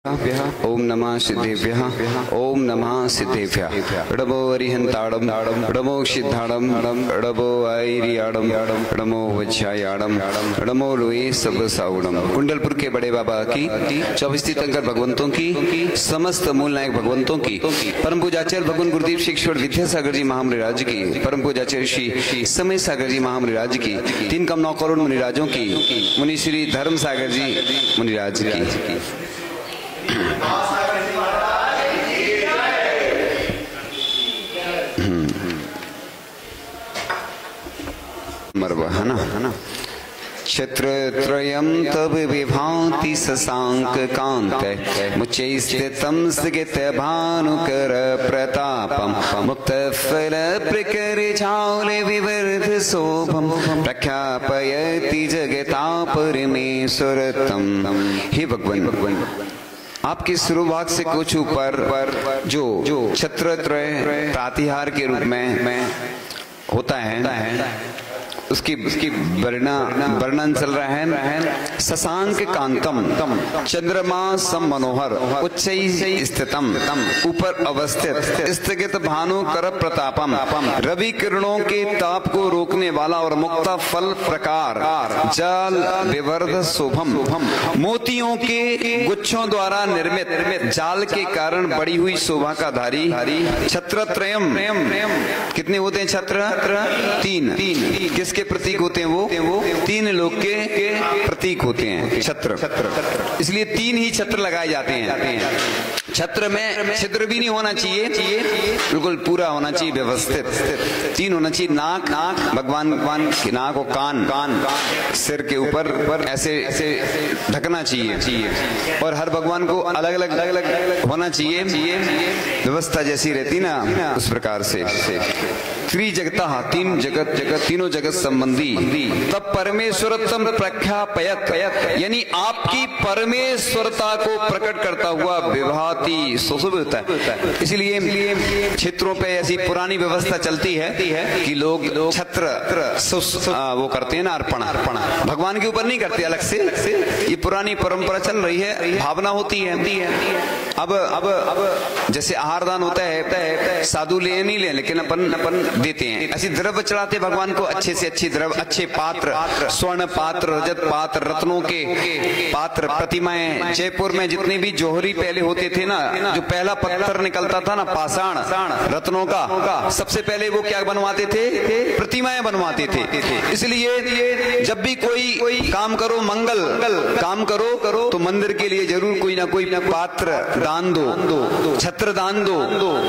ओम नमः सिद्धेभ्यः ओम नमः सिद्धेभ्यः डमो अरिहंताड़म डमो सिद्धाड़म डमो आयरियाड़म डमो वज्रायाड़म डमो लोए सब साउड़म। कुंडलपुर के बड़े बाबा की 24 तीर्थंकर भगवंतों की समस्त मूल नायक भगवंतों की परम पूजाचार्य भगवान गुरुदेव शिक्षण विद्यासागर जी महामुनिराज की परम पूजाचार्य श्री समय सागर जी महामुनिराज की 3,9 करोड़ मुनिराजों की मुनि श्री धर्म सागर जी मुनिराज की मरवा है ना। छत्रत्रयं तब विभाति शशांक कांत मुचैस्थितं स्थित भानुकर प्रतापम मुक्त फल प्रकर विवर्ध शोभम प्रख्यापयति जगता परमेश्वरतम। हे भगवान, आपके सिरोभाग से कुछ ऊपर जो छत्रत्रय प्रातिहार के रूप में होता है उसकी वर्णन चल रहा है। शशांक कांतम चंद्रमा सम मनोहर उच्च स्थितम ऊपर अवस्थित स्थगित भानु कर प्रतापम रवि किरणों के ताप को रोकने वाला और मुक्ता फल प्रकार जल विवर्ध शोभम मोतियों के गुच्छों द्वारा निर्मित जाल के कारण बड़ी हुई शोभा का धारी छत्रत्रयम। कितने होते हैं छत्र? तीन। किसके प्रतीक होते हैं? वो तीन लोग के प्रतीक होते हैं छत्र। इसलिए तीन ही छत्र लगाए जाते हैं। छत्र में छिद्र भी नहीं होना चाहिए, बिल्कुल पूरा होना चाहिए व्यवस्थित। तीन होना चाहिए। नाक भगवान की नाक और कान सिर के ऊपर ऐसे ढकना चाहिए और हर भगवान को अलग अलग होना चाहिए। व्यवस्था जैसी रहती ना उस प्रकार से। त्रिजगता तीनों जगत संबंधी तब परमेश्वरतम प्रख्यापयत यानी आपकी परमेश्वरता को प्रकट करता हुआ विभाति सुशोभित होता है। इसलिए क्षेत्रों पे ऐसी पुरानी व्यवस्था चलती है कि लोग छत्र वो करते हैं ना, अर्पण भगवान के ऊपर नहीं करते अलग से। ये पुरानी परंपरा चल रही है, भावना होती है। अब जैसे आहार दान होता है, साधु ले नहीं ले लेकिन अपन देते हैं। ऐसी द्रव्य चढ़ाते भगवान को, अच्छे से अच्छे द्रव्य, अच्छे पात्र, स्वर्ण पात्र, रजत पात्र, रत्नों के पात्र, प्रतिमाएं। जयपुर में जितने भी जोहरी पहले होते थे ना, जो पहला पत्थर निकलता था ना पाषाण रत्नों का, सबसे पहले वो क्या बनवाते थे? प्रतिमाएं बनवाते थे। इसलिए जब भी कोई काम करो, मंगल काम करो तो मंदिर के लिए जरूर कोई ना कोई पात्र दान दो, छत्र दान दो।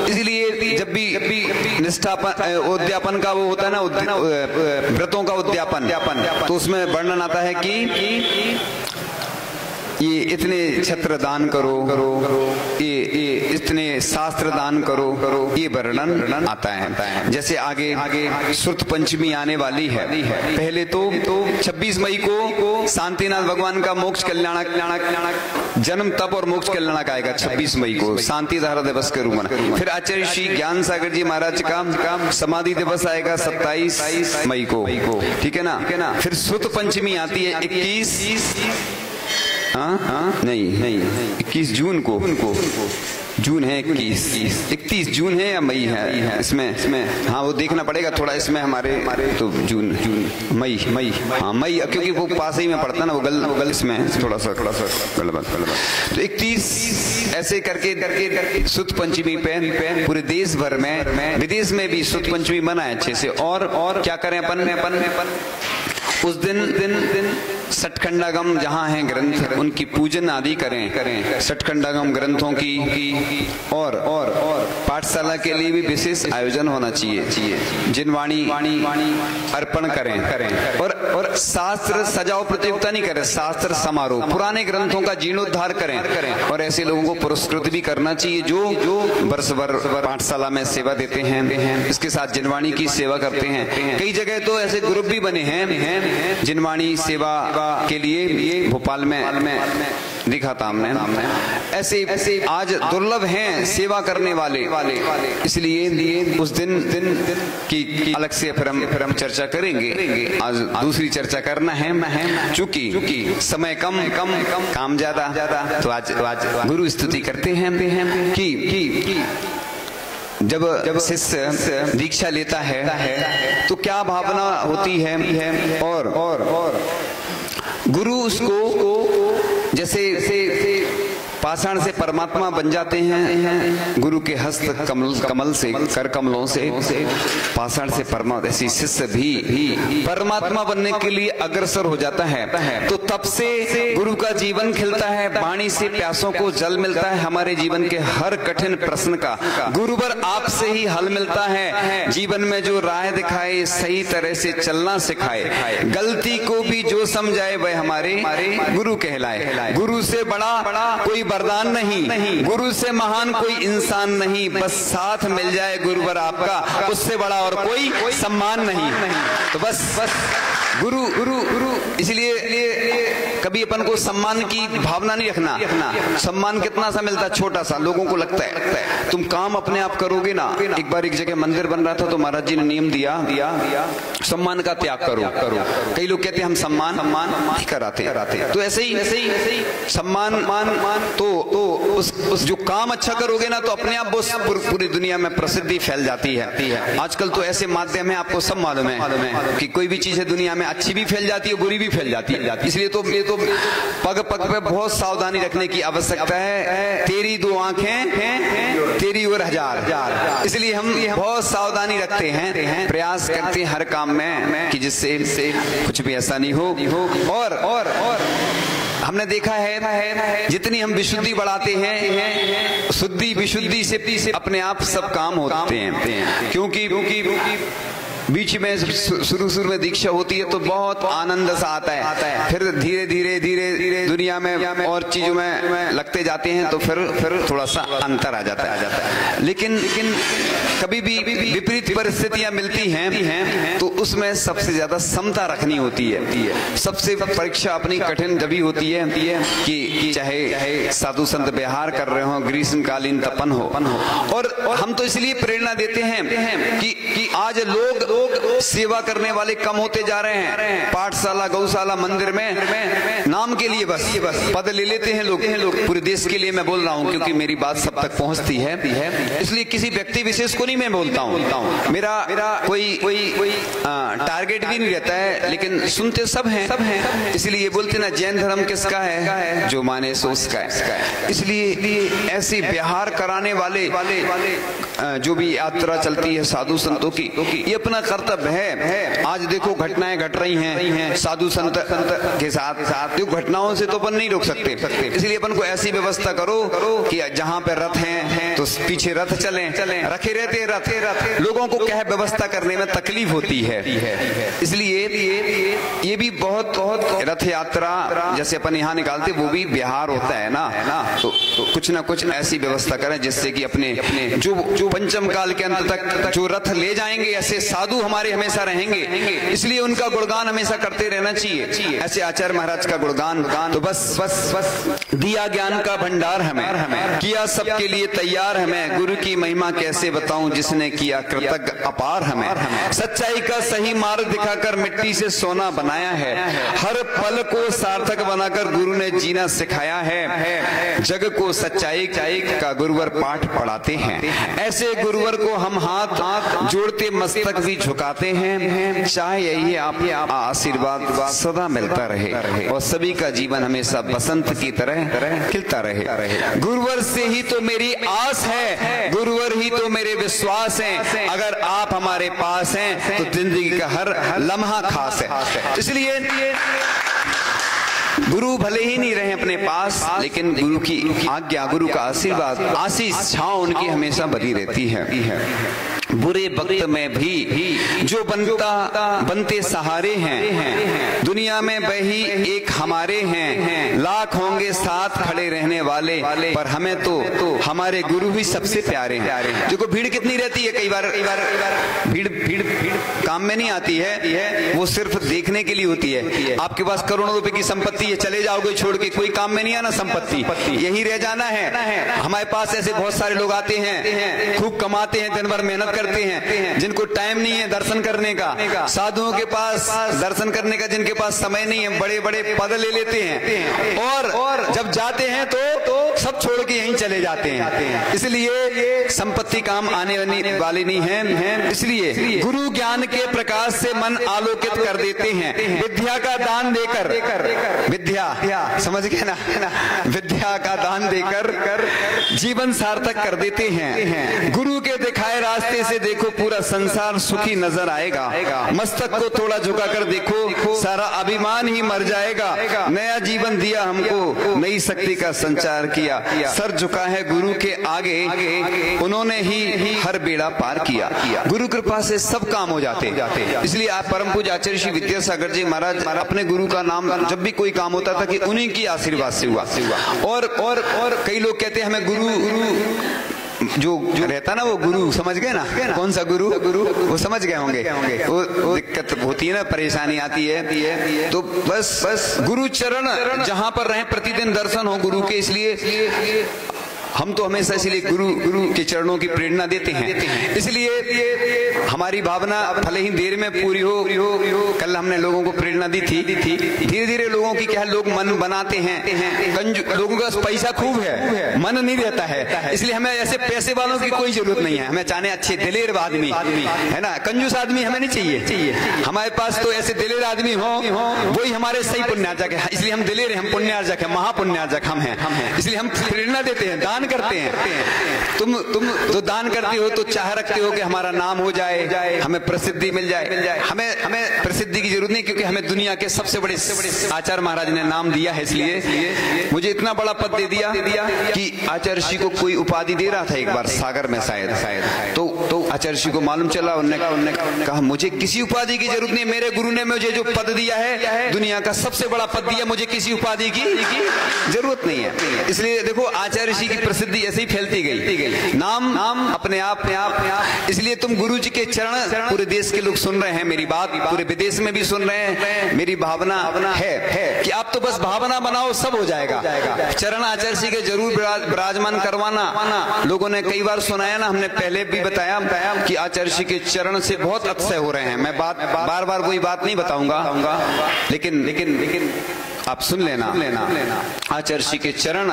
इसलिए जब भी निष्ठापन उद्यापन का वो होता है ना, व्रतों का उद्यापन, तो उसमें वर्णन आता है कि ये इतने छत्र दान करो, ये इतने शास्त्र दान करो, ये वर्णन आता है। जैसे आगे श्रुत पंचमी आने वाली है। पहले तो 26 मई को शांतिनाथ भगवान का मोक्ष कल्याणक जन्म तप और मोक्ष कल्याणक आएगा 26 मई को, शांति धारा दिवस के रूप में। फिर आचार्य श्री ज्ञान सागर जी महाराज का समाधि दिवस आएगा 27 मई को, ठीक है ना। फिर श्रुत पंचमी आती है 21 जून को। जून है 31 जून है या मई है इसमें? हाँ वो देखना पड़ेगा थोड़ा इसमें हमारे तो जून मई हाँ मई, क्योंकि वो पास ही में पड़ता ना, वो गल इसमें थोड़ा सा गलत। तो 31 ऐसे करके सुत पंचमी पे पूरे देश भर में, विदेश में भी सुत पंचमी मनाए अच्छे से। और क्या करें अपन उस दिन सटखंडागम जहाँ हैं ग्रंथ, उनकी पूजन आदि करें। सटखंडागम ग्रंथों की और पाठशाला के लिए भी विशेष आयोजन होना चाहिए। जिनवाणी अर्पण करें और शास्त्र सजाओ प्रतियोगिता नहीं करें, शास्त्र समारोह, पुराने ग्रंथों का जीर्णोद्धार करें। और ऐसे लोगों को पुरस्कृत भी करना चाहिए जो वर्ष भर पाठशाला में सेवा देते हैं, इसके साथ जिनवाणी की सेवा करते हैं। कई जगह तो ऐसे ग्रुप भी बने हैं जिनवाणी सेवा के लिए। भोपाल में दिखाता हमने। ऐसे आज दुर्लभ हैं सेवा करने वाले, इसलिए उस दिन की अलग से फिर हम चर्चा करेंगे। आज दूसरी चर्चा करना है, चूंकि समय कम काम ज्यादा, तो आज गुरु स्तुति करते हैं कि जब शिष्य दीक्षा लेता है तो क्या भावना होती है, और गुरु उसको जैसे पाषाण से परमात्मा बन जाते हैं, गुरु के हस्त कमल से, कर कमलों से पाषाण से परमात्मा, ऐसी शिष्य भी परमात्मा बनने के लिए अग्रसर हो जाता है। तो तब से गुरु का जीवन खिलता है, वाणी से प्यासों को जल मिलता है, हमारे जीवन के हर कठिन प्रश्न का गुरुवर आपसे ही हल मिलता है। जीवन में जो राह दिखाए, सही तरह से चलना सिखाए, गलती को भी जो समझाए वह हमारे गुरु कहलाए। गुरु से बड़ा कोई वरदान नहीं, गुरु से महान कोई इंसान नहीं, बस साथ मिल जाए गुरुवर आपका, उससे बड़ा और कोई सम्मान नहीं। तो बस गुरु इसलिए कभी अपन को सम्मान की भावना नहीं रखना। सम्मान कितना सा मिलता है, छोटा सा। लोगों को लगता है तुम काम अपने आप करोगे ना। एक बार एक जगह मंदिर बन रहा था तो महाराज जी ने नियम दिया सम्मान का त्याग करो। कई लोग कहते हैं हम सम्मान नहीं कराते। तो ऐसे ही सम्मान तो उस जो काम अच्छा करोगे ना, तो अपने आप वो पूरी दुनिया में प्रसिद्धि फैल जाती है। आजकल तो ऐसे माध्यम है, आपको सब मालूम है कि कोई भी चीज है दुनिया में, अच्छी भी फैल जाती है, बुरी भी फैल जाती है। इसलिए तो पग पे बहुत सावधानी रखने की आवश्यकता है। तेरी दो आंखें तेरी और हजार, इसलिए हम बहुत सावधानी रखते हैं, प्रयास करते हैं हर काम में कि जिससे कुछ भी ऐसा नहीं हो। और हमने देखा है जितनी हम विशुद्धि बढ़ाते हैं, शुद्धि विशुद्धि से अपने आप सब काम होते हैं। क्योंकि बीच में शुरू में दीक्षा होती है तो बहुत आनंद सा आता है, फिर धीरे धीरे दुनिया में और चीजों में लगते जाते हैं, तो फिर थोड़ा सा अंतर आ जाता है। लेकिन कभी भी विपरीत परिस्थितियां मिलती हैं तो उसमें सबसे ज्यादा समता रखनी होती है। सबसे परीक्षा अपनी कठिन तभी होती है कि चाहे साधु संत विहार कर रहे हो, ग्रीष्मकालीन तपन हो। और हम तो इसलिए प्रेरणा देते हैं कि आज लोग सेवा करने वाले कम होते जा रहे हैं। पाठशाला, गौशाला, मंदिर में नाम के लिए बस पद ले लेते हैं लोग। पूरे देश के लिए मैं बोल रहा हूँ, क्योंकि मेरी बात सब तक पहुँचती है, इसलिए किसी व्यक्ति विशेष को नहीं मैं बोलता हूँ। मेरा कोई टारगेट भी नहीं रहता है, लेकिन सुनते सब हैं। इसलिए बोलते ना, जैन धर्म किसका है, जो माने सो उसका है। इसलिए ऐसे विहार कराने वाले जो भी यात्रा चलती है साधु संतों की, ये अपना कर्तव्य है। आज देखो घटनाएं घट रही हैं साधु संत के साथ, जो घटनाओं से तो अपन नहीं रोक सकते। इसलिए अपन को ऐसी व्यवस्था करो कि जहाँ पे रथ हैं तो पीछे रथ चलें, रखे रहते रथ। लोगों को क्या है, व्यवस्था करने में तकलीफ होती है। इसलिए ये भी बहुत रथ यात्रा जैसे अपन यहाँ निकालते, वो भी बिहार होता है ना, तो कुछ ना कुछ ऐसी व्यवस्था करें जिससे कि अपने जो पंचम काल के अंत तक जो रथ ले जाएंगे, ऐसे साधु हमारे हमेशा रहेंगे। इसलिए उनका गुणगान हमेशा करते रहना चाहिए। ऐसे आचार्य महाराज का गुणगान, तो बस दिया ज्ञान का भंडार हमें, किया सबके लिए तैयार हमें। गुरु की महिमा कैसे बताऊं, जिसने किया कृतज्ञ अपार हमें। सच्चाई का सही मार्ग दिखाकर मिट्टी से सोना बनाया है, हर पल को सार्थक बनाकर गुरु ने जीना सिखाया है। जग को सच्चाई का गुरुवर पाठ पढ़ाते हैं, ऐसे गुरुवर को हम हाथ जोड़ते मस्तक भी झुकाते हैं। चाहे यही आप आशीर्वाद सदा मिलता रहे और सभी का जीवन हमेशा बसंत की तरह खिलता रहे। गुरुवर से ही तो मेरी आस है, गुरुवर ही तो मेरे विश्वास है। अगर आप हमारे पास हैं तो जिंदगी का हर लम्हा खास है। इसलिए गुरु भले ही नहीं रहे अपने पास, लेकिन गुरु की आज्ञा, गुरु का आशीर्वाद, आशीष छांव उनकी हमेशा बनी रहती है। बुरे वक्त में भी जो बनते सहारे हैं, दुनिया में वही एक हमारे हैं। लाख होंगे साथ खड़े रहने वाले, पर हमें तो हमारे गुरु ही सबसे प्यारे हैं। देखो भीड़ कितनी रहती है, कई बार भीड़ काम में नहीं आती है, वो सिर्फ देखने के लिए होती है। आपके पास करोड़ों रुपए की संपत्ति है, चले जाओगे छोड़ के, कोई काम में नहीं आना, संपत्ति यही रह जाना है। हमारे पास ऐसे बहुत सारे लोग आते हैं, खूब कमाते हैं, दिन भर मेहनत करते हैं, जिनको टाइम नहीं है दर्शन करने का। साधुओं के पास दर्शन करने का जिनके पास समय नहीं है, बड़े बड़े पद ले लेते हैं, और जब जाते हैं तो सब छोड़ के यहीं चले जाते हैं। इसलिए संपत्ति काम आने वाली नहीं है। इसलिए गुरु ज्ञान के प्रकाश से मन आलोकित कर देते हैं। विद्या का दान देकर, विद्या समझ गए ना, विद्या का दान देकर जीवन सार्थक कर देते हैं। गुरु के दिखाए रास्ते से देखो पूरा संसार सुखी नजर आएगा। मस्तक को थोड़ा झुका कर देखो, सारा अभिमान ही मर जाएगा। नया जीवन दिया हमको, नई शक्ति का संचार किया। सर झुका है गुरु के आगे, उन्होंने ही हर बेड़ा पार किया। गुरु कृपा से सब काम हो जाते। इसलिए आप परम पूज्य आचार्य श्री विद्यासागर जी महाराज अपने गुरु का नाम जब भी कोई काम होता था कि उन्हीं की आशीर्वाद से हुआ। और कई लोग कहते हैं हमें गुरु जो रहता ना, वो गुरु समझ गए ना, कौन सा गुरु वो समझ गए होंगे। वो दिक्कत होती है ना, परेशानी आती है, तो बस गुरु चरण जहां पर रहे प्रतिदिन दर्शन हो गुरु के। इसलिए हम तो हमेशा इसलिए गुरु के चरणों की प्रेरणा देते हैं। इसलिए हमारी भावना भले ही देर में पूरी हो। कल हमने लोगों को प्रेरणा दी थी, धीरे धीरे लोगों की क्या लोग मन बनाते हैं। लोगों का पैसा खूब है, मन नहीं रहता है। इसलिए हमें ऐसे पैसे वालों की कोई जरूरत नहीं है। हमें चाहने अच्छे दिलेर आदमी है ना, कंजूस आदमी हमें नहीं चाहिए। हमारे पास तो ऐसे दिलेर आदमी हो, वही हमारे सही पुण्यार्जक है। इसलिए हम दिलेर, हम पुण्यार्जक है, महापुण्यार्जक हम हैं। इसलिए हम प्रेरणा देते हैं, दान करते हैं। तुम तो दान करते हो तो चाह रखते हो कि हमारा नाम हो जाए, हमें प्रसिद्धि मिल जाए। हमें प्रसिद्धि की जरूरत नहीं, क्योंकि हमें दुनिया के सबसे बड़े आचार्य महाराज ने नाम दिया है। इसलिए मुझे इतना बड़ा पद दे दिया कि आचार्य जी को कोई उपाधि दे रहा था एक बार सागर में शायद, तो आचार्य जी को मालूम चला, उन्होंने कहा मुझे किसी उपाधि की जरूरत नहीं, मेरे गुरु ने मुझे जो पद दिया है, दुनिया का सबसे बड़ा पद दिया, मुझे किसी उपाधि की जरूरत नहीं है। इसलिए देखो आचार्य जी की प्रसिद्धि ऐसे ही फैलती गई, नाम अपने आप। इसलिए तुम गुरु जी के चरण, पूरे देश के लोग सुन रहे हैं मेरी बात, पूरे विदेश में भी सुन रहे हैं। मेरी भावना है कि आप तो बस भावना बनाओ, सब हो जाएगा। चरण आचार्य जी के जरूर विराजमान करवाना। लोगों ने कई बार सुनाया ना, हमने पहले भी बताया कि आचार्य जी के चरण से बहुत अतिशय हो रहे हैं। मैं बार बार वही बात नहीं बताऊंगा, लेकिन आप सुन लेना। आचार्य जी के चरण,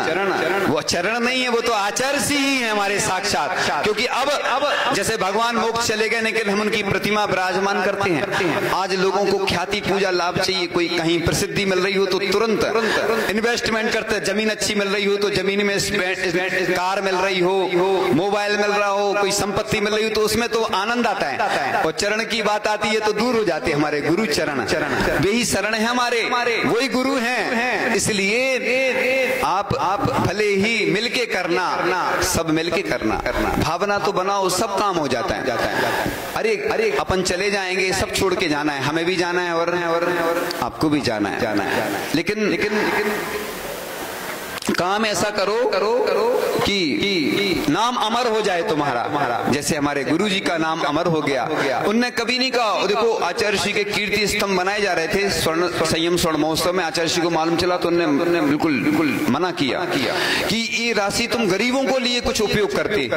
वो चरण नहीं है, वो तो आचार्य जी ही है हमारे साक्षात। क्योंकि अब जैसे भगवान मोक्ष चले गए, लेकिन हम उनकी प्रतिमा विराजमान करते हैं। आज लोगों को ख्याति पूजा लाभ चाहिए, कोई कहीं प्रसिद्धि मिल रही हो तो तुरंत इन्वेस्टमेंट करते हैं। जमीन अच्छी मिल रही हो तो जमीन में कार मिल रही हो, मोबाइल मिल रहा हो, कोई संपत्ति मिल रही हो तो उसमें तो आनंद आता है। और चरण की बात आती है तो दूर हो जाते हैं हमारे गुरु चरण। वही शरण है हमारे, वही गुरु हैं। इसलिए आप भले ही मिलके करना, सब मिलके करना, भावना तो बनाओ, सब काम हो जाता है। अरे अपन चले जाएंगे, सब छोड़ के जाना है, हमें भी जाना है और आपको भी जाना है। लेकिन काम ऐसा करो कि नाम अमर हो जाए तुम्हारा। जैसे हमारे गुरु जी का नाम अमर हो गया। उनने कभी नहीं कहा, देखो आचार्य जी के कीर्ति स्तंभ बनाए जा रहे थे संयम स्वर्ण महोत्सव में। आचार्य जी को मालूम चला तो उन्होंने बिल्कुल मना किया कि ये राशि तुम गरीबों को लिए कुछ उपयोग करते।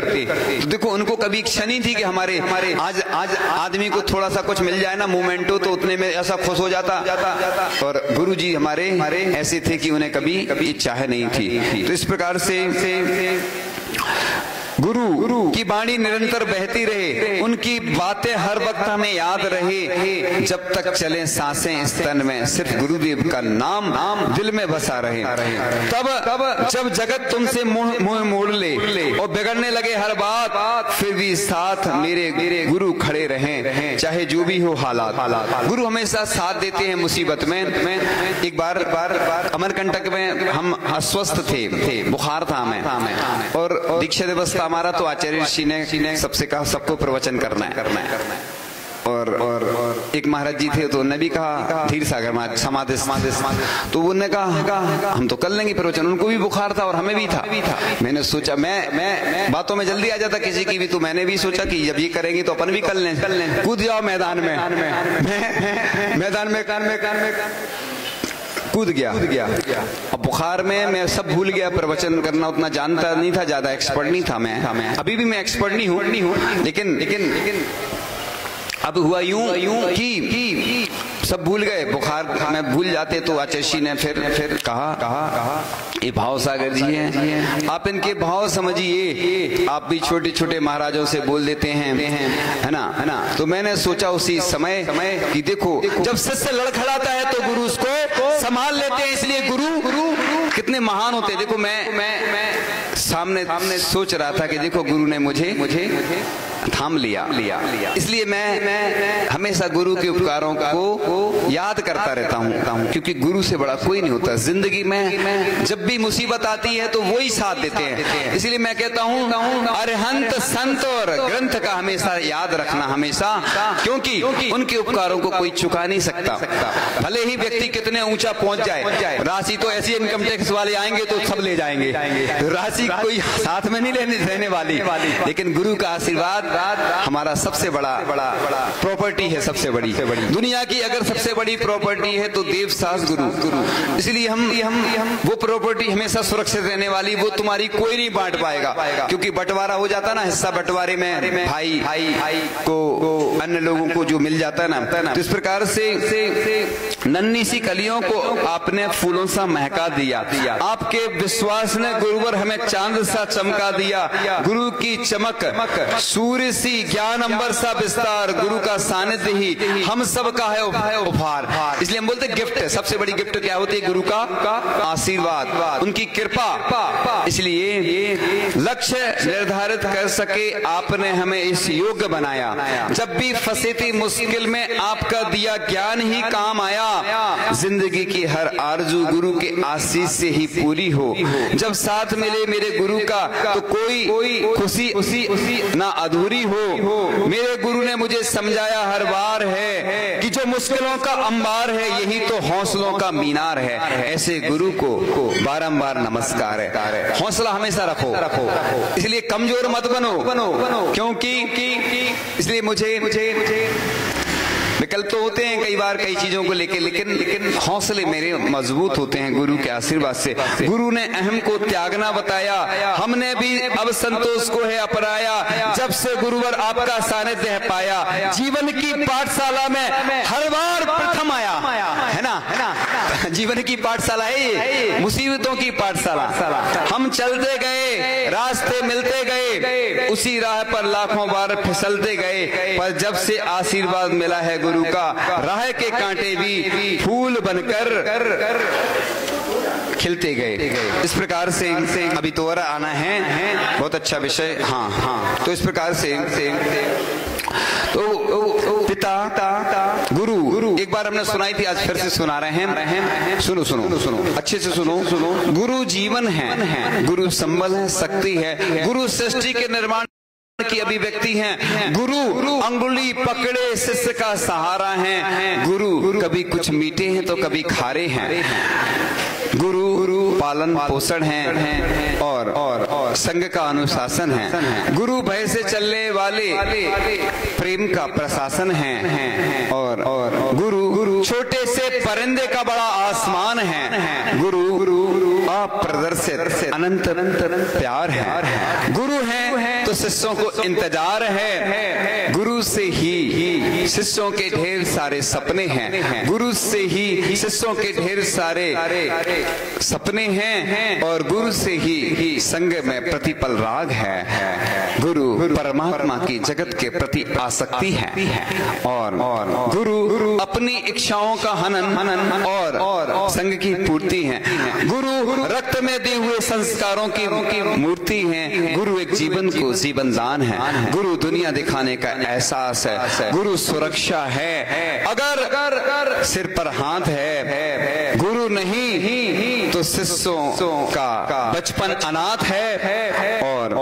तो देखो उनको कभी इच्छा नहीं थी कि हमारे आज आदमी को थोड़ा सा कुछ मिल जाए ना, मोमेंटो, तो उतने में ऐसा खुश हो जाता। और गुरु जी हमारे ऐसे थे कि उन्हें कभी इच्छा नहीं थी। तो इस प्रकार से गुरु की वाणी निरंतर बहती रहे, उनकी बातें हर वक्त हमें याद रहे। जब तक चले सांसें इस तन में, सिर्फ गुरुदेव का नाम दिल में बसा रहे। तब जब जगत तुमसे मुंह मोड़ ले और बिगड़ने लगे हर बात, फिर भी साथ मेरे गुरु खड़े रहें, चाहे जो भी हो हालात। गुरु हमेशा साथ देते हैं मुसीबत में। एक बार अमरकंटक में हम अस्वस्थ थे, बुखार था हमें, और दीक्षा दिवस था हमारा, तो आचार्य ऋषि ने सबसे कहा सबको प्रवचन करना है। और एक महाराज जी थे, तो उन्होंने भी कहा धीर सागर में समाधि, तो उन्होंने कहा हम तो कर लेंगे प्रवचन। उनको भी बुखार था और हमें भी था। मैंने सोचा, मैं बातों में जल्दी आ जाता किसी की भी, तो मैंने भी सोचा कि जब ये करेंगे तो अपन भी कर लें, कूद जाओ मैदान में। मैदान में कूद गया। अब बुखार में मैं सब भूल गया, प्रवचन करना उतना जानता नहीं था, ज्यादा एक्सपर्ट नहीं था मैं। अभी भी मैं एक्सपर्ट नहीं हूँ, लेकिन अब हुआ यूं कि सब भूल गए, बुखार में भूल जाते। तो आचार्य ने फिर कहा ये भाव सागर जी हैं, आप इनके भाव समझिए। आप भी छोटे छोटे महाराजों से बोल देते हैं, है ना। तो मैंने सोचा उसी समय कि देखो, जब शिष्य लड़खड़ाता है तो गुरु उसको संभाल लेते हैं। इसलिए गुरु कितने महान होते हैं। देखो मैं सामने सोच रहा था कि देखो गुरु ने मुझे थाम लिया। इसलिए मैं हमेशा गुरु के उपकारों को याद करता रहता हूँ, क्योंकि गुरु से बड़ा कोई नहीं होता जिंदगी में। जब भी मुसीबत आती है तो वही साथ देते हैं। इसलिए मैं कहता हूँ अरहंत संत और ग्रंथ का हमेशा याद रखना, हमेशा, क्योंकि उनके उपकारों को कोई चुका नहीं सकता। भले ही व्यक्ति कितने ऊंचा पहुंच जाए, राशि तो ऐसी इनकम टैक्स वाले आएंगे तो सब ले जाएंगे, राशि कोई साथ में नहीं रहने वाली। लेकिन गुरु का आशीर्वाद हमारा सबसे बड़ा प्रॉपर्टी है, सबसे बड़ी दुनिया की अगर सबसे बड़ी प्रॉपर्टी है तो देवसास गुरु। इसलिए हम वो प्रॉपर्टी हमेशा सुरक्षित रहने वाली, वो तुम्हारी कोई नहीं बांट पाएगा। क्योंकि बंटवारा हो जाता ना, हिस्सा बंटवारे में भाई को अन्य लोगों को जो मिल जाता है ना, तो इस प्रकार से नन्ही सी कलियों को आपने फूलों सा महका दिया। आपके विश्वास ने गुरुवर हमें चांद सा चमका दिया। गुरु की चमक सूर्य सी, ज्ञान अंबर सा विस्तार, गुरु का सानिध्य ही हम सब का है उपहार। इसलिए हम बोलते गिफ्ट है, सबसे बड़ी गिफ्ट क्या होती है? गुरु का आशीर्वाद, उनकी कृपा। इसलिए लक्ष्य निर्धारित कर सके आपने हमें इस योग्य बनाया। जब भी फंसे थे मुश्किल में आपका दिया ज्ञान ही काम आया। जिंदगी की हर आरजू गुरु के आशीष से ही पूरी हो। जब साथ मिले मेरे गुरु का तो कोई खुशी ना अधूरी हो। मेरे गुरु ने मुझे समझाया हर बार है कि जो मुश्किलों का अंबार है यही तो हौसलों का मीनार है। ऐसे गुरु को बारंबार नमस्कार है। हौसला हमेशा रखो, इसलिए कमजोर मत बनो, क्योंकि इसलिए मुझे विकल्प तो होते हैं कई बार कई चीजों को लेके, लेकिन हौसले मेरे मजबूत होते हैं गुरु के आशीर्वाद से। गुरु ने अहम को त्यागना बताया, हमने भी अब संतोष को है अपनाया। जब से गुरुवर आपका सानिध्य है पाया, जीवन की पाठशाला में हर बार प्रथम आया, है ना। जीवन की पाठशाला है ये, मुसीबतों की पाठशाला। हम चलते गए, रास्ते मिलते गए, उसी राह पर लाखों बार फिसलते गए, पर जब से आशीर्वाद मिला है गुरु का, राह के कांटे भी फूल बनकर खिलते गए। इस प्रकार से अभी तो और आना है, बहुत अच्छा विषय। हाँ, तो इस प्रकार से तो पिता गुरु एक बार हमने सुनाई थी, आज फिर से सुना रहे हैं। सुनो अच्छे से सुनो। गुरु जीवन है, गुरु संबल है, शक्ति है, गुरु सृष्टि के निर्माण की अभिव्यक्ति है। गुरु अंगुली पकड़े शिष्य का सहारा है। गुरु कभी कुछ मीठे हैं तो कभी खारे हैं। गुरु पालन पोषण है और संग का अनुशासन है। गुरु भय से चलने वाले प्रेम का प्रशासन है और गुरु छोटे से परिंदे का बड़ा आसमान है। गुरु अप्रदर्शित अनंत प्यार है। गुरु है तो शिष्यों को इंतजार है। गुरु से ही शिष्यों के ढेर सारे सपने हैं, गुरु से ही शिष्यों के ढेर सारे सपने हैं, और गुरु से ही संग में प्रतिपल राग है। गुरु परमात्मा की जगत के प्रति आसक्ति है, और गुरु अपनी इच्छाओं का हनन और संग की पूर्ति है। गुरु रक्त में दिए हुए संस्कारों की मूर्ति है। गुरु एक जीवन को जीवन दान है। गुरु दुनिया दिखाने का एहसास है। गुरु सुरक्षा है। अगर सिर पर हाथ है, गुरु नहीं तो शिष्यों का बचपन अनाथ है। और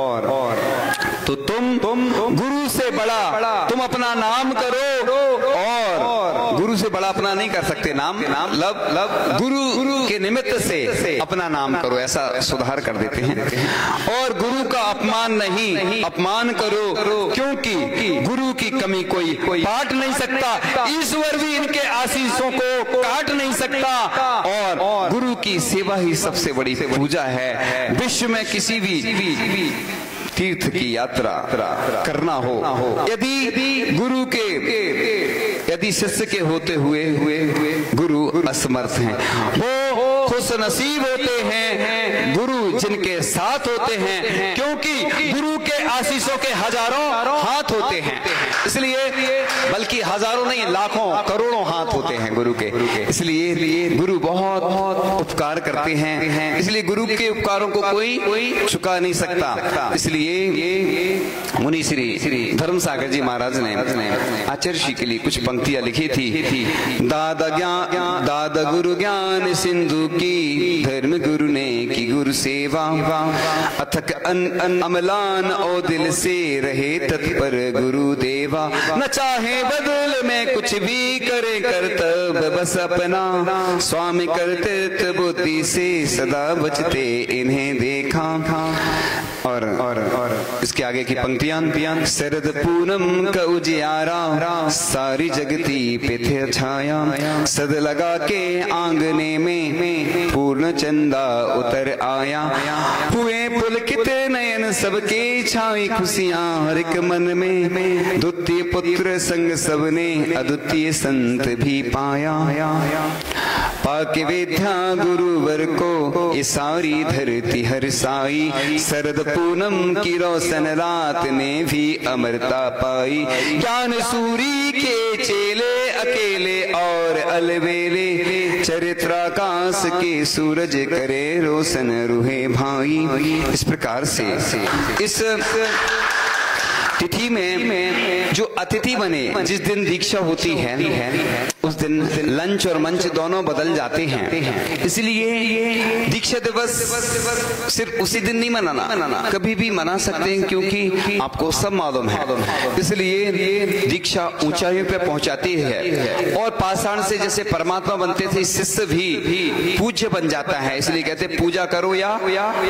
तो तुम गुरु से बड़ा तुम अपना नाम करो, और गुरु से बड़ा अपना नहीं कर सकते नाम लब गुरु के निमित्त से अपना नाम करो, ऐसा सुधार कर देते हैं। और गुरु का अपमान नहीं, अपमान करो, क्योंकि गुरु की कमी कोई काट नहीं सकता। ईश्वर भी इनके आशीषों को काट नहीं सकता। और गुरु की सेवा ही सबसे बड़ी पूजा है। विश्व में किसी भी तीर्थ की यात्रा करना हो, यदि शिष्य के होते हुए गुरु असमर्थ हैं, वो खुश नसीब होते हैं गुरु जिनके साथ होते हैं, क्योंकि गुरु के आशीषों के हजारों हाथ होते हैं। इसलिए बल्कि हजारों नहीं, लाखों करोड़ों हाथ होते हैं गुरु के। इसलिए गुरु बहुत उपकार करते हैं। इसलिए गुरु के उपकारों को कोई चुका नहीं सकता। इसलिए मुनि श्री धर्मसागर जी महाराज ने आचार्य श्री के लिए कुछ पंक्तियां लिखी थी। दादा गुरु ज्ञान सिंधु की, धर्म गुरु ने की गुरु सेवा, अथक अमलान और दिल से रहे तत्पर गुरु देवा। न चाहे बदल में कुछ भी करे कर्तव्य बस अपना, स्वामी करते बुद्धि से सदा बचते इन्हें देखा। और इसके आगे की पंक्तियां, शरद पूनम का उजियारा, सारी जगती पे थे छाया, सद लगा के आंगने में पूर्ण चंदा उतर आया। हुए पुलकित नयन सबके छाई खुशियां हर एक मन में, द्वितीय पुत्र संग सबने अद्वितीय संत भी पाया। पाके विद्या गुरुवर को ये सारी धरती हर साई, शरद पूनम की रोशन रात ने भी अमरता पाई। ज्ञान सूरी के चेले अकेले और अलबेले, चरित्राकाश के सूरज करे रोशन रूहे भाई। इस प्रकार से इस तिथि में जो अतिथि बने, जिस दिन दीक्षा होती है उस दिन लंच और मंच दोनों बदल जाते हैं। इसलिए दीक्षा दिवस सिर्फ उसी दिन नहीं मनाना, कभी भी मना सकते हैं, क्योंकि आपको सब मालूम है। इसलिए दीक्षा ऊंचाइयों पे पहुंचाती है। और पाषाण से जैसे परमात्मा बनते थे, शिष्य भी पूज्य बन जाता है। इसलिए कहते पूजा करो या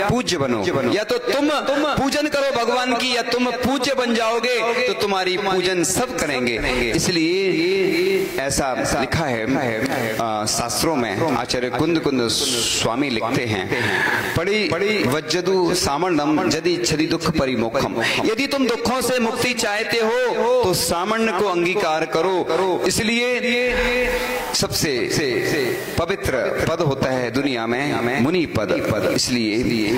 पूज्य बनो। या तो तुम पूजन करो भगवान की, या तुम पूज्य बन जाओगे तो तुम्हारी पूजन सब करेंगे। इसलिए ऐसा लिखा है शास्त्रों में। आचार्य कुंद स्वामी लिखते हैं, पड़ी वज्जदु सामण्यम यदि छदि दुख परिमोक्षम। यदि तुम दुखों से मुक्ति चाहते हो तो सामण्य को अंगीकार करो। इसलिए सबसे पवित्र पद होता है दुनिया में मुनि पद। इसलिए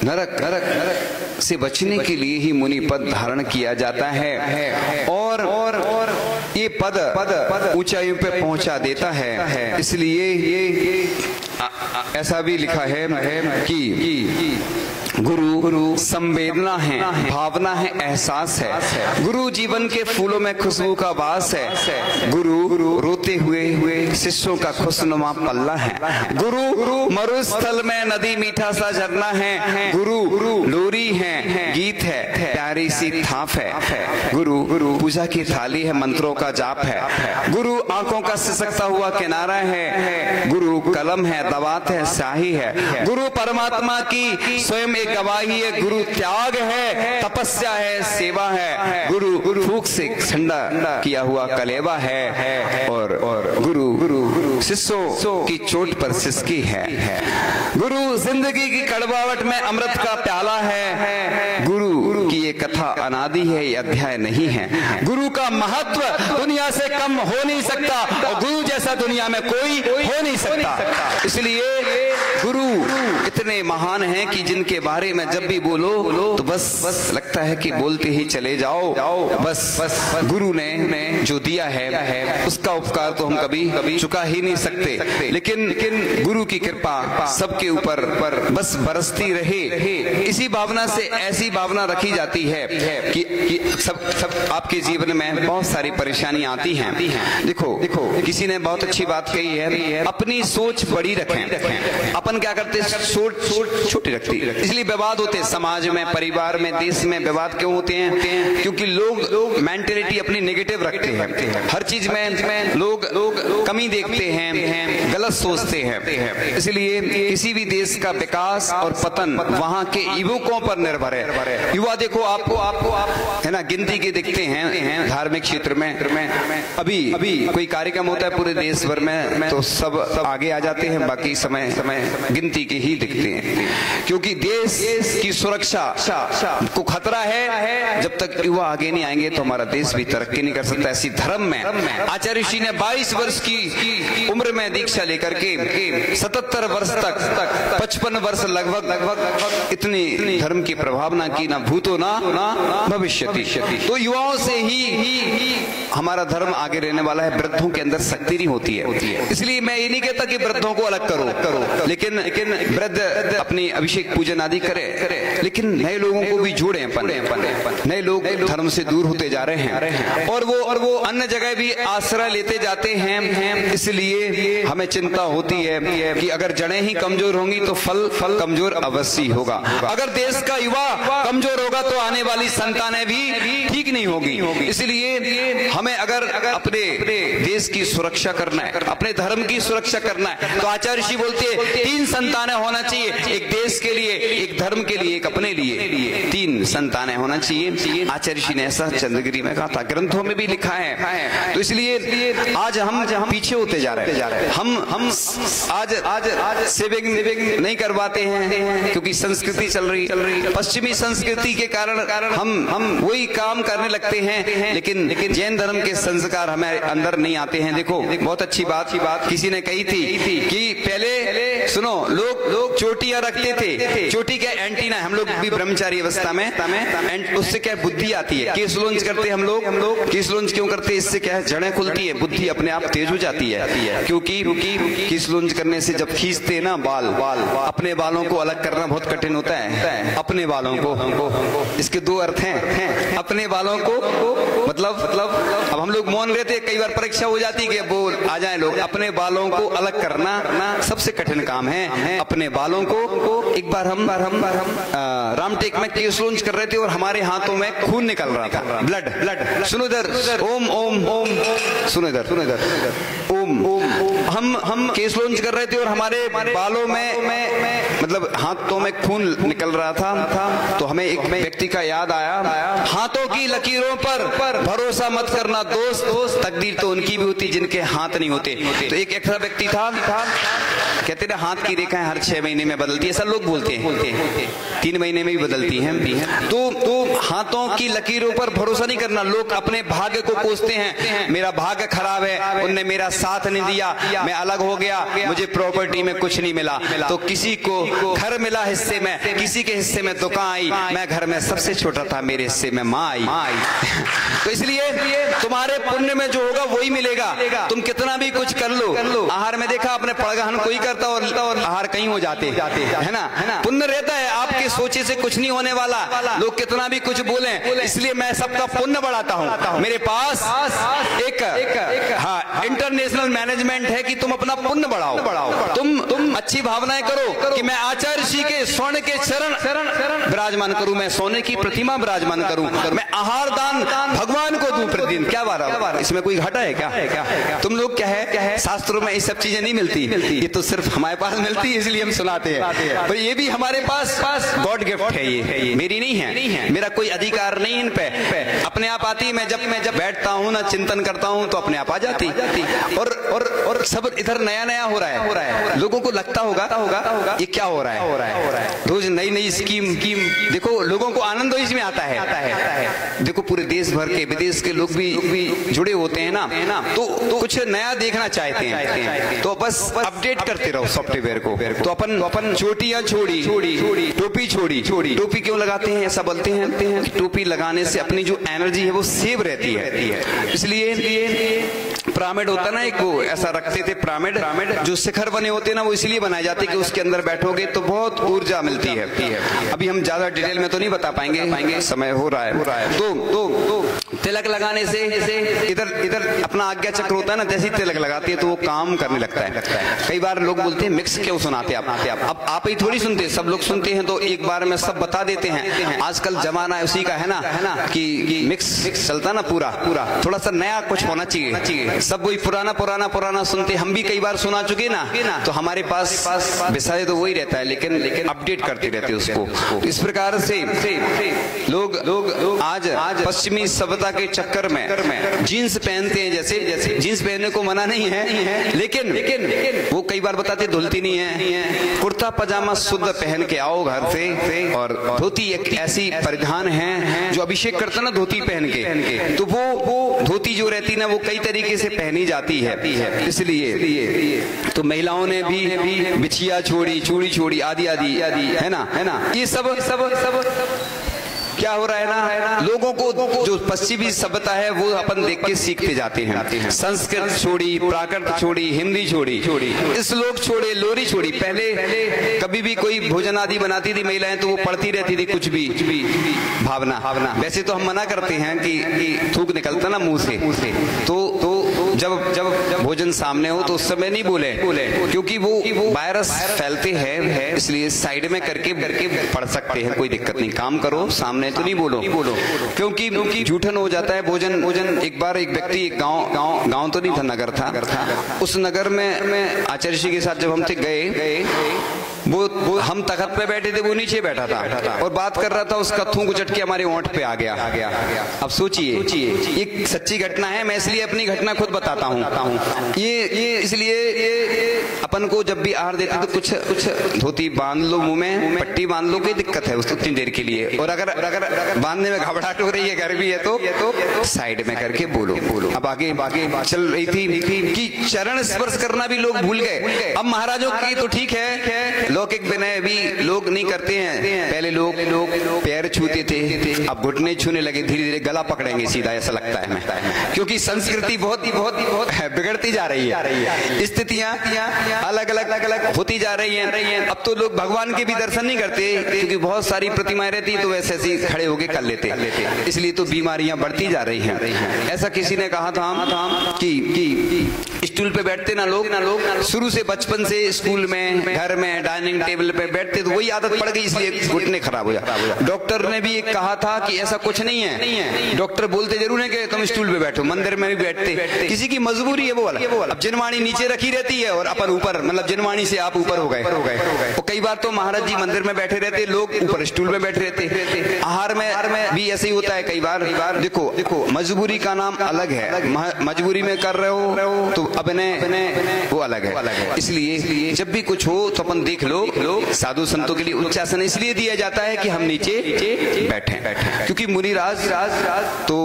नरक से बचने के लिए ही मुनि पद धारण किया जाता है। और ये पद ऊंचाइयों पे पहुंचा देता है। इसलिए ऐसा भी लिखा है कि गुरु संवेदना है, भावना है, एहसास है। गुरु जीवन के फूलों में खुशबू का वास है। गुरु रोते हुए शिष्यों का खुशनुमा पल्ला है। गुरु मरुस्थल में नदी मीठा सा झरना है। गुरु लोरी है, गीत है, प्यारी सी थाप है। गुरु पूजा की थाली है, मंत्रों का जाप है। गुरु आंखों का सिसकता हुआ किनारा है। गुरु कलम है, दवात है, स्याही है। गुरु परमात्मा की स्वयं एक गवाही है। गुरु त्याग है, तपस्या है, सेवा है। गुरु फूक से ठंडा किया हुआ कलेवा है। और गुरु शिष्यों की चोट पर सिसकी है। गुरु जिंदगी की कड़वाहट में अमृत का प्याला है। गुरु की ये कथा अनादि है, ये अध्याय नहीं है। गुरु का महत्व दुनिया से कम हो नहीं सकता और गुरु जैसा दुनिया में कोई हो नहीं सकता। इसलिए गुरु इतने महान हैं कि जिनके बारे में जब भी बोलो तो बस लगता है कि बोलते ही चले जाओ। बस गुरु ने जो दिया है उसका उपकार तो हम कभी चुका ही नहीं सकते। लेकिन गुरु की कृपा सबके ऊपर बस बरसती रहे, इसी भावना से ऐसी भावना रखी जाती है कि सब आपके जीवन में बहुत सारी परेशानियां आती हैं। देखो किसी ने बहुत अच्छी बात कही है, अपनी सोच बड़ी रखें। अपन क्या करते, सोच छोटी रखती, इसलिए विवाद होते हैं समाज में, परिवार में, देश में। विवाद क्यों होते हैं? क्योंकि लोग मेंटेलिटी अपनी नेगेटिव रखते हैं। हर चीज में लोग कमी देखते हैं, गलत सोचते हैं। इसलिए किसी भी देश का विकास और पतन वहां के युवकों पर निर्भर है। युवा देखो आपको है ना, गिनती के दिखते हैं धार्मिक क्षेत्र में। अभी कोई कार्यक्रम होता है पूरे देश भर में तो सब आगे आ जाते हैं, बाकी समय गिनती के ही दिखते हैं। क्योंकि देश की सुरक्षा को खतरा है, जब तक युवा आगे नहीं आएंगे तो हमारा देश भी तरक्की नहीं कर सकता। ऐसी धर्म में आचार्य ऋषि ने 22 वर्ष की उम्र में दीक्षा लेकर के 77 वर्ष तक 55 वर्ष लगभग इतनी धर्म की प्रभावना की, ना भूतो ना भविष्यति। तो युवाओं से ही हमारा धर्म आगे रहने वाला है। वृद्धों के अंदर शक्ति नहीं होती है। इसलिए मैं ये नहीं कहता कि वृद्धों को अलग करो, लेकिन वृद्ध अपनी अभिषेक पूजन आदि करे, लेकिन नए लोगों को भी जोड़े। नए लोग धर्म से दूर होते जा रहे हैं और वो अन्य जगह भी आश्रय लेते जाते हैं। इसलिए हमें चिंता होती है कि अगर जड़ें ही कमजोर होंगी तो फल कमजोर अवश्य होगा। अगर देश का युवा कमजोर होगा तो आने वाली संतानें भी ठीक नहीं होगी। इसलिए हमें अगर अपने देश की सुरक्षा करना है, अपने धर्म की सुरक्षा करना है, तो आचार्य ऋषि बोलते हैं 3 संतानें होना चाहिए, एक देश के लिए, एक धर्म के लिए, एक अपने लिए। 3 संतानें होना चाहिए। आचार्य ऋषि ने ऐसा चंद्रगिरी में कहा था, ग्रंथों में भी लिखा है। तो इसलिए आज हम पीछे होते जा रहे हैं। हम आज सेविंग नहीं कर पाते हैं क्योंकि संस्कृति चल रही, पश्चिमी संस्कृति के कारण हम वही काम करने लगते हैं, लेकिन जैन धर्म के संस्कार हमें अंदर नहीं आते हैं। देखो बहुत अच्छी बात किसी ने कही थी कि पहले सुनो, लोग चोटियां रखते थे। चोटी क्या एंटीना, हम लोग भी ब्रह्मचारी अवस्था में उससे क्या बुद्धि आती है। केस लॉन्च करते हम लोग केस लॉन्च क्यों करते? इससे क्या है, जड़ें खुलती है, बुद्धि अपने आप तेज हो जाती है। क्योंकि केस लॉन्च करने से जब खींचते ना बाल, अपने बालों को अलग करना बहुत कठिन होता है। अपने बालों को, इसके 2 अर्थ हैं। अपने बालों को मतलब अब हम लोग मौन रहते, कई बार परीक्षा हो जाती है कि वो आ जाए लोग। अपने बालों को अलग करना सबसे कठिन काम है। अपने बालों को एक बार हम रामटेक में केस लॉन्च कर रहे थे और हमारे हाथों में खून निकल रहा था, ब्लड। सुनो इधर, ओम सुनो इधर, ओम। हम केस लॉन्च कर रहे थे और हमारे बालों में मतलब हाथों में खून निकल रहा था। तो हमें एक व्यक्ति का याद आया, हाथों की लकीरों पर भरोसा मत करना दोस्त, तकदीर तो उनकी भी होती जिनके हाथ नहीं होते। तो एक ऐसा व्यक्ति था, कहते थे हाथ की रेखाएं हर 6 महीने में बदलती है, ऐसा लोग बोलते हैं, 3 महीने में भी बदलती हैं। तो हाथों की लकीरों पर भरोसा नहीं करना। लोग अपने भाग्य को कोसते हैं, मेरा भाग्य खराब है, उनने मेरा साथ नहीं दिया, मैं अलग हो गया, मुझे प्रॉपर्टी में कुछ नहीं मिला। तो किसी को घर मिला हिस्से में, किसी के हिस्से में दुकान आई, मैं घर में सबसे छोटा था, मेरे हिस्से में माँ आई। तो इसलिए तुम्हारे पुण्य में जो होगा वही मिलेगा, तुम कितना भी कुछ कर लो। आहार में देखा आपने, पड़गहन कोई करता और आहार कहीं हो जाते है ना। पुण्य रहता है, आपके सोचे से कुछ नहीं होने वाला, लोग कितना भी कुछ बोले। इसलिए मैं सबका पुण्य बढ़ाता हूँ। मेरे पास एक इंटरनेशनल मैनेजमेंट है कि तुम अपना पुण्य बढ़ाओ, तुम अच्छी भावनाएं करो कि मैं आचार्य ऋषि के स्वर्ण के चरण विराजमान करूं, मैं सोने की प्रतिमा विराजमान करूं, मैं आहार दान भगवान को दूं प्रतिदिन। क्या बात है, इसमें कोई घाटा है क्या? तुम लोग क्या है, शास्त्रों में ये सब चीजें नहीं मिलती, ये तो सिर्फ हमारे पास मिलती है, इसलिए हम सुनाते हैं। तो ये भी हमारे पास गॉड गिफ्ट है, ये मेरी नहीं है, मेरा कोई अधिकार नहीं इन पे, अपने आप आती है। मैं जब बैठता हूँ ना, चिंतन करता हूँ तो अपने आप आ जाती। और और सब इधर नया नया हो रहा है। लोगों को लगता होगा ये क्या हो रहा है, रोज नई नई स्कीम। देखो लोगों को आनंद इसमें आता है। देखो पूरे देश भर के विदेश के लोग भी जुड़े होते हैं ना, तो कुछ नया देखना चाहते हैं, तो बस अपडेट करते रहो सॉफ्टवेयर को। तो अपन चोटियां छोड़ी, टोपी छोड़ी। टोपी क्यों लगाते हैं? ऐसा बोलते हैं कि टोपी लगाने से अपनी जो एनर्जी है वो सेव रहती है। इसलिए पिरामिड होता है ना एक, वो ऐसा रखते थे पिरामिड, जो शिखर बने होते हैं ना वो इसलिए बनाए जाते हैं कि उसके अंदर बैठोगे तो बहुत ऊर्जा मिलती है। अभी हम ज्यादा डिटेल में तो नहीं बता पाएंगे, समय हो रहा है। तो तिलक लगाने से इधर अपना आज्ञा चक्र होता है ना, जैसे तिलक लगाती है तो वो काम करने लगता है। कई बार लोग बोलते हैं मिक्स क्यों सुनाते आप? अब आप ही थोड़ी सुनते, सब लोग सुनते हैं, तो एक बार में सब बता देते हैं। आजकल जमाना उसी का है ना कि मिक्स चलता ना पूरा। थोड़ा सा नया कुछ होना चाहिए। सब वही पुराना सुनते, हम भी कई बार सुना चुके ना, तो हमारे पास विषय तो वही रहता है, लेकिन अपडेट करते रहते उसको। इस प्रकार से लोग आज पश्चिमी सभ्यता के चक्कर में जीन्स पहनते हैं। जैसे जीन्स पहनने को मना नहीं है, लेकिन वो कई बार बताते धुलती नहीं है। कुर्ता पजामा शुद्ध पहन के आओ घर से, और धोती एक ऐसी परिधान है जो अभिषेक करता ना धोती पहन के, तो वो धोती जो रहती ना वो कई तरीके से पहनी जाती है। इसलिए तो महिलाओं ने भी बिछिया छोड़ी, चूड़ी छोड़ी, आदि है ना। ये सब क्या हो रहा है ना, लोगों को जो पश्चिमी सभ्यता है वो अपन देख के सीखते जाते हैं। संस्कृत छोड़ी, प्राकृत छोड़ी, हिंदी छोड़ी, श्लोक छोड़े, लोरी छोड़ी। पहले कभी भी कोई भोजन आदि बनाती थी महिलाएं तो वो पढ़ती रहती थी कुछ भी भावना। वैसे तो हम मना करते हैं कि थूक निकलता ना मुंह से, तो जब भोजन सामने हो तो उस समय नहीं बोले, क्योंकि वो वायरस फैलते हैं। इसलिए साइड में करके पढ़ सकते हैं, कोई दिक्कत नहीं। काम करो, सामने तो नहीं बोलो, क्योंकि जूठन हो जाता है भोजन। एक बार एक व्यक्ति, एक गांव तो नहीं था, नगर था। उस नगर में आचार्य जी के साथ जब हम थे गए, वो हम तख्त पे बैठे थे, वो नीचे बैठा था और बात कर रहा था। उसका थूक उचट के हमारे ओंठ पे आ गया। अब सोचिए, एक सच्ची घटना है, मैं इसलिए अपनी घटना खुद बताता हूँ। ये इसलिए अपन को जब भी आहार देते तो कुछ धोती बांध लो, मुंह में पट्टी बांध लो, कोई दिक्कत है उस उतनी देर के लिए। और अगर बांधने में घबराहट हो रही है, गर्मी है, तो साइड में करके बोलो। अब आगे चल रही थी कि चरण स्पर्श करना भी लोग भूल गए। अब महाराजों की तो ठीक है, लौकिक विनय भी लोग नहीं करते हैं। पहले लोग पैर छूते थे, अब घुटने छूने लगे, धीरे धीरे गला पकड़ेंगे सीधा, ऐसा लगता है हमें, क्योंकि संस्कृति बहुत बिगड़ती जा रही है। स्थितियां अलग होती जा रही हैं। अब तो लोग भगवान के भी दर्शन नहीं करते, क्योंकि बहुत सारी प्रतिमाएं रहती तो वैसे ही खड़े होके कर लेते। इसलिए तो बीमारियां बढ़ती जा रही हैं। ऐसा किसी ने कहा था कि स्टूल पे बैठते ना लोग शुरू से, बचपन से स्कूल में, घर में, डाइनिंग टेबल पे बैठते, तो वही आदत पड़ गई, इसलिए घुटने खराब हो जाते। डॉक्टर ने भी एक कहा था कि ऐसा कुछ नहीं है। डॉक्टर बोलते जरूर है कि तुम स्टूल पे बैठो, मंदिर में भी बैठते, किसी की मजबूरी है वो वाला। अब जिनवाणी नीचे रखी रहती है और अपन ऊपर, मतलब जिनवाणी से आप ऊपर हो गए। और कई बार तो महाराज जी मंदिर में बैठे रहते, लोग ऊपर स्टूल में बैठे रहते। आहार में भी ऐसे ही होता है कई बार। देखो मजबूरी का नाम अलग है, मजबूरी में कर रहे हो तो अभिनय वो अलग है। इसलिए जब भी कुछ हो तो अपन देख लो। साधु संतों के लिए उच्चासन इसलिए दिया जाता है कि हम नीचे बैठे, क्योंकि मुनिराज तो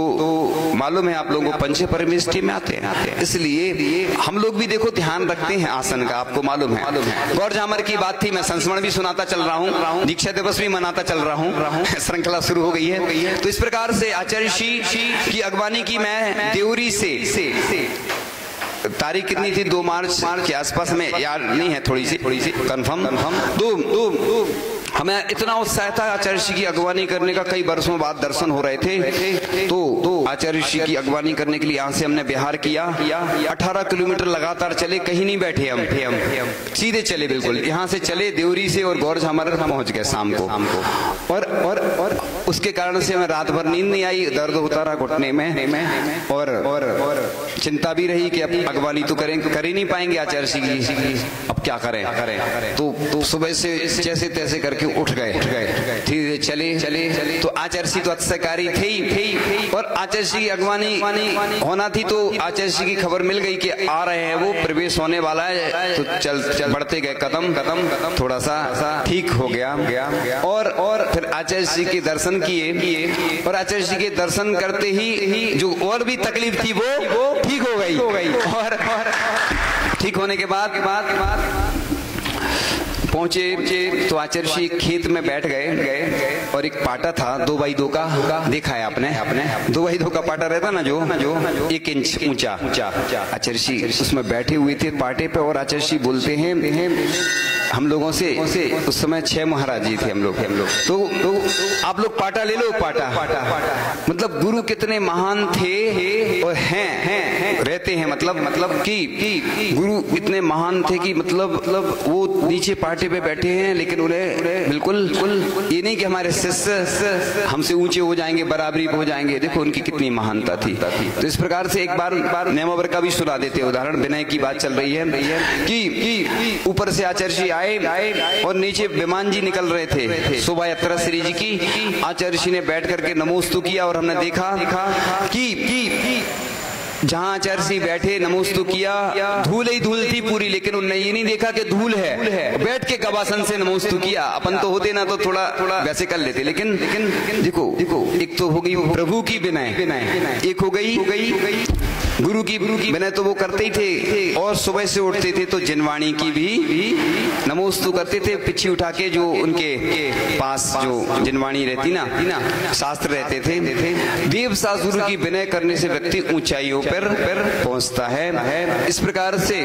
मालूम है आप लोगों को पंच परमेष्टि में आते हैं। इसलिए हम लोग भी देखो ध्यान रखते हैं आसन का, आपको मालूम है। गौर झामर की बात थी, मैं संस्मरण भी सुनाता चल रहा हूँ, दीक्षा दिवस भी मनाता चल रहा हूँ, श्रृंखला शुरू हो गई है। तो इस प्रकार से आचार्य श्री की अगवानी की मैं देवरी से तारीख कितनी थी, 2 मार्च के आसपास में, याद नहीं है, थोड़ी सी कंफर्म। दो हमें इतना उत्साह था आचार्य जी की अगवानी करने का। कई वर्षों बाद दर्शन हो रहे थे, तो आचार्य जी की अगवानी करने के लिए यहाँ से हमने बिहार किया। 18 किलोमीटर लगातार चले, कहीं नहीं बैठे हम सीधे चले, बिल्कुल यहाँ से चले देवरी से, और गौर झामर पहुंच गए शाम को। और उसके कारण से हमें रात भर नींद नहीं आई, दर्द होता रहा घुटने में। और चिंता भी रही कि अब अगवानी तो कर ही नहीं पाएंगे आचार्य जी की, अब क्या करें। तो सुबह से जैसे तैसे करके उठ गए, धीरे चले। तो आचार्य जी तो अत्सकारी थे ही, और आचार्य जी की अगवानी होना थी, तो आचार्य जी की खबर मिल गई कि आ रहे हैं, वो प्रवेश होने वाला है। तो चल बढ़ते गए कदम, थोड़ा सा ठीक हो गया, और फिर आचार्य जी के दर्शन किए, और आचार्य जी के दर्शन करते ही जो और भी तकलीफ थी वो ठीक हो गई, और ठीक होने के बाद पहुंचे तो आचार्य जी खेत में बैठ गए, और एक पाटा था 2x2 का, देखा है आपने 2x2 का पाटा रहता ना, जो 1 इंच ऊंचा। आचार्य जी उसमें बैठे हुए थे पाटे पे, और आचार्य जी बोलते हैं हम लोगों से, उस समय 6 महाराज जी थे हम लोग, तो आप लोग पाटा ले लो, पाटा। मतलब गुरु कितने महान थे और हैं रहते हैं, मतलब कि गुरु इतने महान थे कि मतलब वो नीचे पाटे पे बैठे हैं, लेकिन उन्हें बिल्कुल ये नहीं कि हमारे शिष्य हमसे ऊंचे हो जाएंगे, बराबरी हो जाएंगे। देखो उनकी कितनी महानता थी। तो इस प्रकार से एक बार नेमावर का भी सुना देते उदाहरण, विनय की बात चल रही है कि ऊपर से आचार्य जी आए और नीचे विमान जी निकल रहे थे, शोभा यात्रा श्री जी की। आचार्य जी ने बैठ करके नमोस्तु किया, और हमने देखा कि जहां आचार्य जी बैठे नमोस्तु किया, धूल ही धूल थी पूरी, लेकिन उन्होंने ये नहीं देखा कि धूल है, बैठ के गवासन से नमोस्तु किया। अपन तो होते ना तो थोड़ा वैसे कर लेते, लेकिन देखो एक तो हो गई प्रभु की विनय, एक हो गई गुरु की विनय, तो वो करते ही थे। और सुबह से उठते थे तो जिनवाणी की भी नमोस्तु करते थे, पिछी उठा के, जो उनके पास जो जिनवाणी रहती ना, शास्त्र रहते थे। देव शास्त्र की विनय करने से व्यक्ति ऊंचाइयों पर पहुंचता है। इस प्रकार से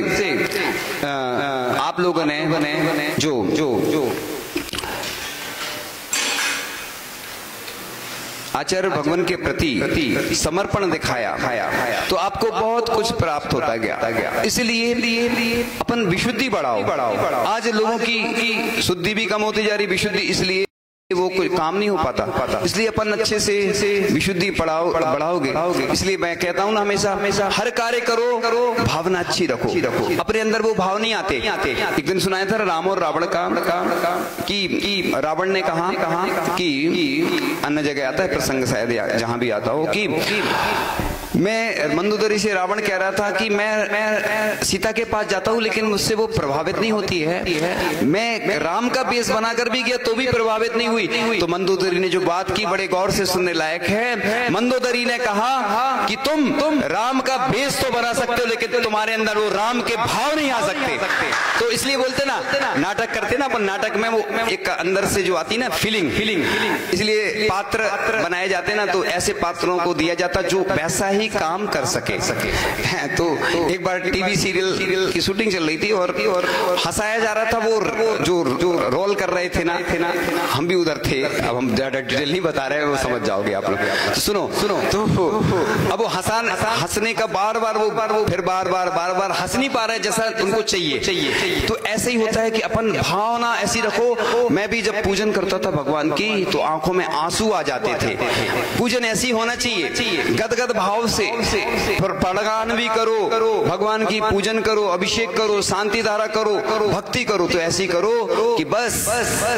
आप लोगों ने जो आचार्य भगवान के प्रति समर्पण दिखाया, तो आपको बहुत कुछ प्राप्त होता गया। इसलिए अपन विशुद्धि बढ़ाओ। आज लोगों की शुद्धि भी कम होती जा रही, विशुद्धि इसलिए वो कोई काम नहीं हो पाता, इसलिए अपन अच्छे से विशुद्धि बढ़ाओगे। इसलिए मैं कहता हूँ ना, हमेशा हर कार्य करो भावना अच्छी रखो, अपने अंदर वो भाव नहीं आते। एक दिन सुनाया था राम और रावण का कि रावण ने कहा कि अन्य जगह आता है प्रसंग, शायद जहां भी आता हो, कि मैं मंदोदरी से रावण कह रहा था कि मैं सीता के पास जाता हूँ, लेकिन मुझसे वो प्रभावित नहीं होती है। मैं राम का वेश बनाकर भी गया तो भी प्रभावित नहीं हुई। तो मंदोदरी ने जो बात की बड़े गौर से सुनने लायक है। मंदोदरी ने कहा कि तुम राम का वेश तो बना सकते हो, लेकिन तुम्हारे अंदर वो राम के भाव नहीं आ सकते। तो इसलिए बोलते ना, नाटक करते ना अपन, नाटक में वो एक अंदर से जो आती ना फीलिंग, इसलिए पात्र बनाए जाते ना, तो ऐसे पात्रों को दिया जाता जो वैसा ही काम कर सके। तो एक बार टीवी सीरियल की शूटिंग चल रही थी, और हंसाया जा रहा था, वो जो रोल कर रहे थे ना, हम भी उधर थे। अब हम ज्यादा डिटेल नहीं बता रहे, वो समझ जाओगे आप लोग। तो सुनो तो अब वो हंसने का बार बार हंस नहीं पा रहे जैसा उनको चाहिए। तो ऐसे ही होता है कि अपन भावना ऐसी रखो। मैं भी जब पूजन करता था भगवान की, तो आंखों में आंसू आ जाते थे। पूजन ऐसी होना चाहिए, गदगद भाव से। प्रगान भी करो, भगवान की पूजन करो, अभिषेक करो, शांति धारा करो, भक्ति करो, तो ऐसी करो कि बस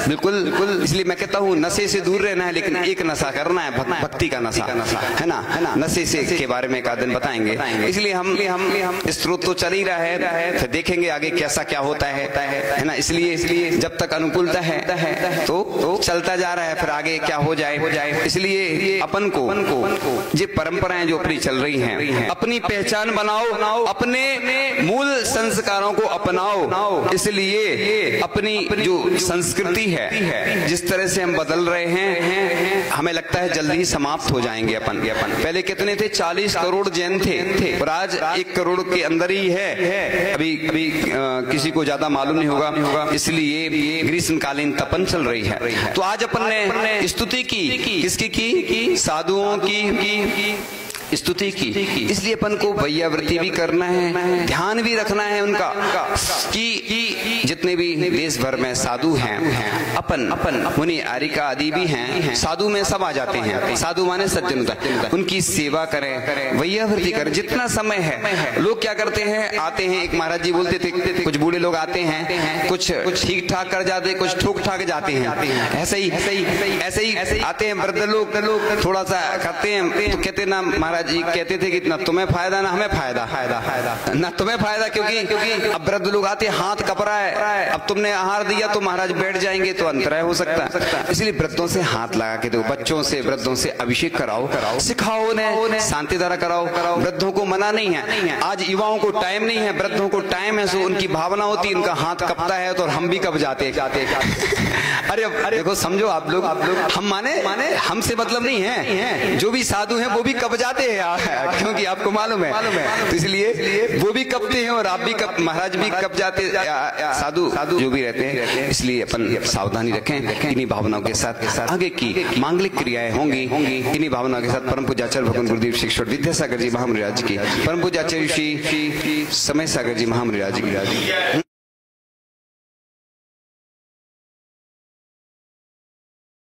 बिल्कुल। इसलिए मैं कहता हूँ नशे से दूर रहना है, लेकिन एक नशा करना है, भक्ति का नशा, है ना। नशे से के बारे में एक दिन बताएंगे। इसलिए हम स्रोत तो चल ही रहा है, फिर देखेंगे आगे कैसा क्या होता है ना। इसलिए जब तक अनुकूलता है तो चलता जा रहा है, फिर आगे क्या हो जाए। इसलिए अपन को ये परंपराएं जो अपनी चल रही हैं, अपनी पहचान बनाओ, अपने मूल संस्कारों को अपनाओ। इसलिए अपनी जो संस्कृति है, जिस तरह से हम बदल रहे हैं, हमें लगता है जल्दी ही समाप्त हो जाएंगे अपन। पहले कितने थे? 40 करोड़ जैन थे, और आज 1 करोड़ के अंदर ही है। अभी किसी को ज्यादा मालूम नहीं होगा, इसलिए ग्रीष्मकालीन तपन चल रही है। तो आज अपन ने स्तुति की, किसकी की? साधुओं की, स्तुति की। इसलिए अपन को वैयावृत्ति भी करना है, ध्यान भी रखना है उनका कि जितने भी देश भर में साधु हैं, अपन मुनि आरिका आदि भी हैं, साधु में सब आ जाते हैं। साधु माने सज्जन होता है, उनकी सेवा करें, वैयावृत्ति करें जितना समय है। लोग क्या करते हैं, आते हैं, एक महाराज जी बोलते थे कुछ बूढ़े लोग आते हैं, कुछ ठीक ठाक कर जाते, कुछ ठोक ठाक जाते हैं। ऐसे ही आते हैं वृद्ध लोग, थोड़ा सा करते हैं तो कहते ना महाराज जी कहते थे कि ना तुम्हें फायदा ना हमें फायदा, ना तुम्हें फायदा, क्योंकि अब वृद्ध लोग आते हाथ कप रहा है, अब तुमने आहार दिया तो महाराज बैठ जाएंगे तो अंतराय हो सकता है। इसलिए वृद्धों से हाथ लगा के दो, बच्चों से वृद्धों से अभिषेक कराओ, सिखाओ उन्हें, शांति धारा कराओ। वृद्धों को मना नहीं है, आज युवाओं को टाइम नहीं है, वृद्धों को टाइम है, सो उनकी भावना होती है, उनका हाथ कपता है तो हम भी कब जाते। अरे देखो समझो आप लोग हम माने हमसे मतलब नहीं है, जो भी साधु हैं वो भी कब जाते हैं, क्योंकि आपको मालूम है, तो इसलिए वो भी कपते हैं और आप भी कब, महाराज भी कब जाते, साधु जो भी रहते हैं। इसलिए अपन सावधानी रखें, इन्हीं भावनाओं के साथ आगे की मांगलिक क्रियाएं होंगी, इन्हीं भावनाओं के साथ परम पूज्याचार्य भगवान गुरुदेव शिक्षक विद्यासागर जी महामुनिराज की, परम पूज्याचार्य श्री समय सागर जी महामुनिराज की